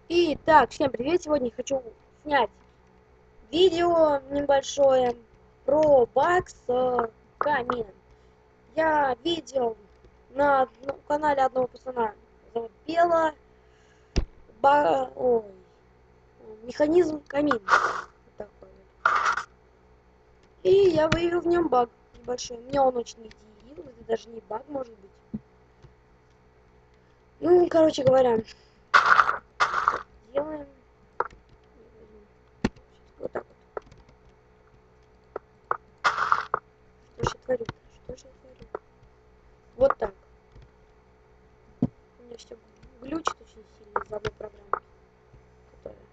Итак, всем привет! Сегодня хочу снять видео небольшое про баг с камином. Я видел на канале одного пацана, зовут Бела, механизм камин. Вот такой вот. И я выявил в нем баг небольшой. Мне он очень удивил, это даже не баг, может быть. Ну, короче говоря, делаем вот так вот. Что же творю? Что же я творю? Вот так. У меня все глючит очень сильно из-за одной программы, которая...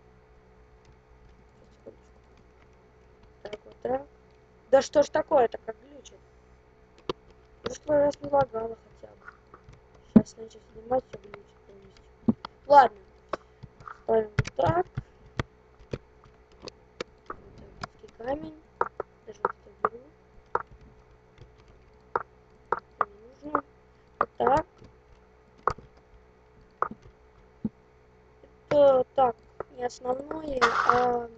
Так, вот так. Да что ж такое-то, как глючит? В прошлый раз не лагало хотя бы. Сейчас начал снимать, все глючит полностью. Ладно. Ставим вот так. Металлический камень. Даже вот это беру. Это не нужно. Вот так. Это так, не основное, а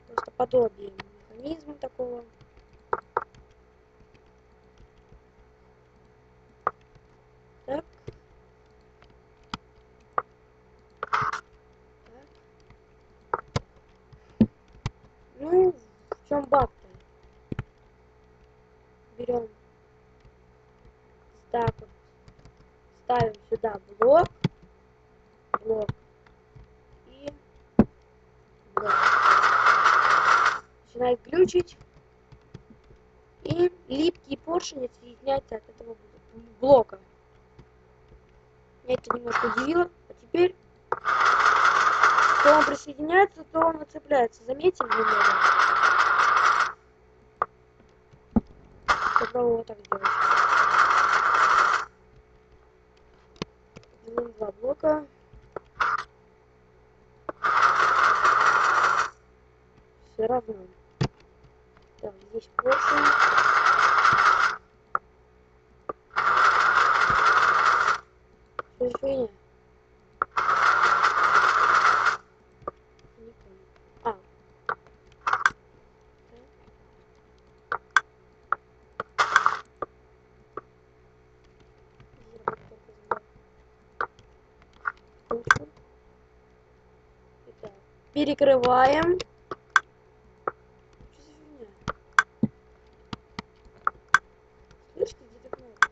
просто подобие механизма такого. Так. Так. Ну, в чем баг-то? Берем так вот, ставим сюда блок и блок. Начинает глючить, и липкий поршень отсоединяется от этого блока. Меня это немножко удивило, а теперь, то он присоединяется, то он отцепляется. Заметили немного? Попробую вот так сделать. Делаем два блока. Все равно. Так, здесь поршень. Что за фигня? Не понял. А. Итак, перекрываем. Что за фигня? Слышите, где-то кнопка.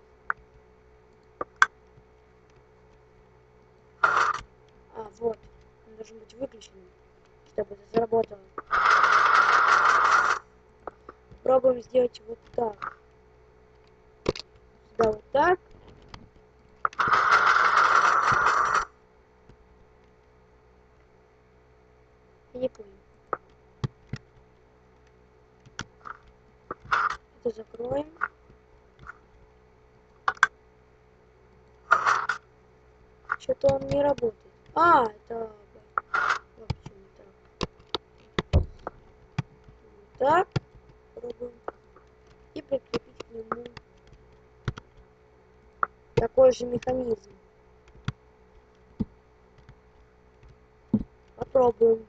А, вот. Он должен быть выключенным, чтобы это заработало. Пробуем сделать вот так. Сюда вот так. Я не понял. Это закроем. Что-то он не работает. А, это... Вот почему так. Вот так. Пробуем. И прикрепить к нему такой же механизм. Попробуем.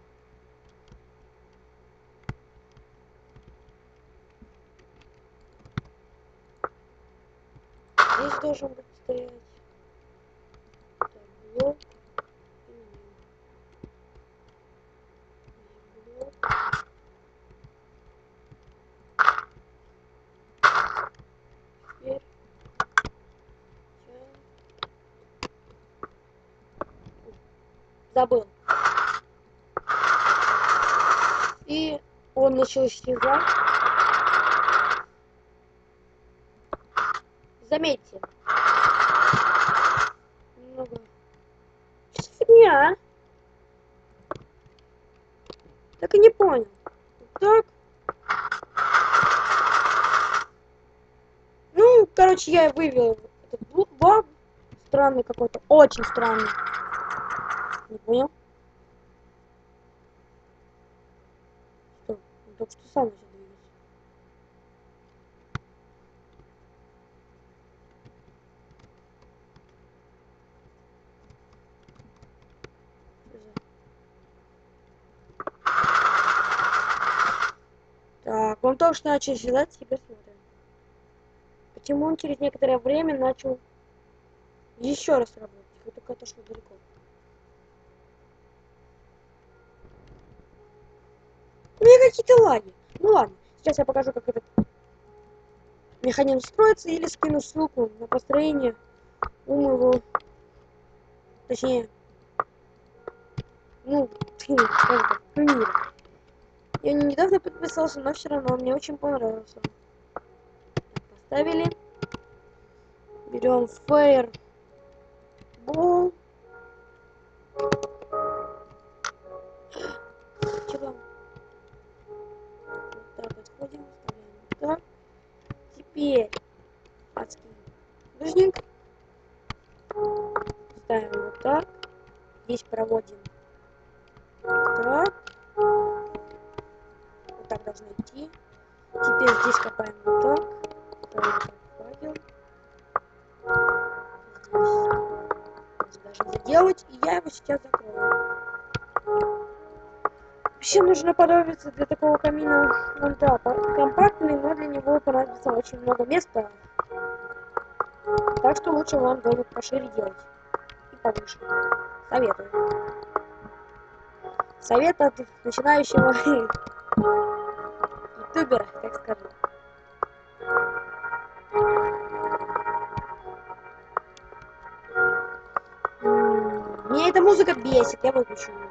Здесь должен быть стоять. Так, блок. Блок. Теперь забыл. И он начал исчезать. Заметьте. Немного. Что за фигня, а? Так и не понял. Вот так. Ну, короче, я вывел этот баг. Странный какой-то. Очень странный. Не понял. Что? Он только что сам начал двигаться. Что за... Так, он только что начал исчезать, теперь смотрим. Почему он через некоторое время начал еще раз работать? Вот только отошло далеко. У меня какие-то лаги. Ну ладно, сейчас я покажу, как этот механизм строится, или скину ссылку на построение у моего, точнее, ну, как бы, мира. Я недавно подписался, но все равно мне очень понравился. Поставили. Берем Fireball. Чего? Вот так отходим, вставляем вот так. Теперь адский лыжник. Ставим вот так. Здесь проводим так. Вот так должно идти. Теперь здесь копаем вот так. Ставим так факел. Здесь можно даже заделать. И я его сейчас закрою. Вообще нужно понадобиться для такого камина. Он, да, компактный, но для него понадобится очень много места. Так что лучше вам домик пошире делать. И повыше. Советую. Совет от начинающего ютубера, так скажу. Меня эта музыка бесит, я выключу ее.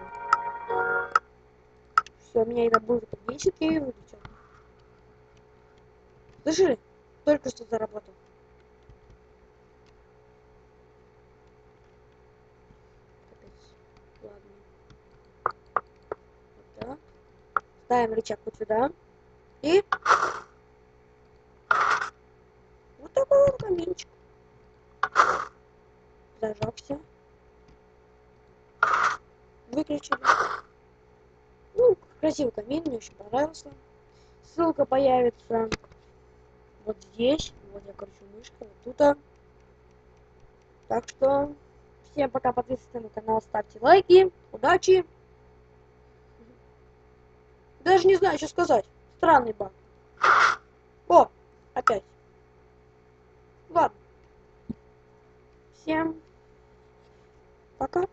Все, меня эта музыка бесит, я ее выключил. Слышали? Только что заработал. Ладно. Вот так. Ставим рычаг вот сюда. И вот такой вот каминчик. Зажегся. Выключили. Ну, красивый камин, мне очень понравился. Ссылка появится вот здесь. Вот я кручу мышкой. Вот тут. Так что всем пока, подписывайтесь на канал, ставьте лайки. Удачи. Даже не знаю, что сказать. Странный баг. О, опять. Ладно. Всем пока.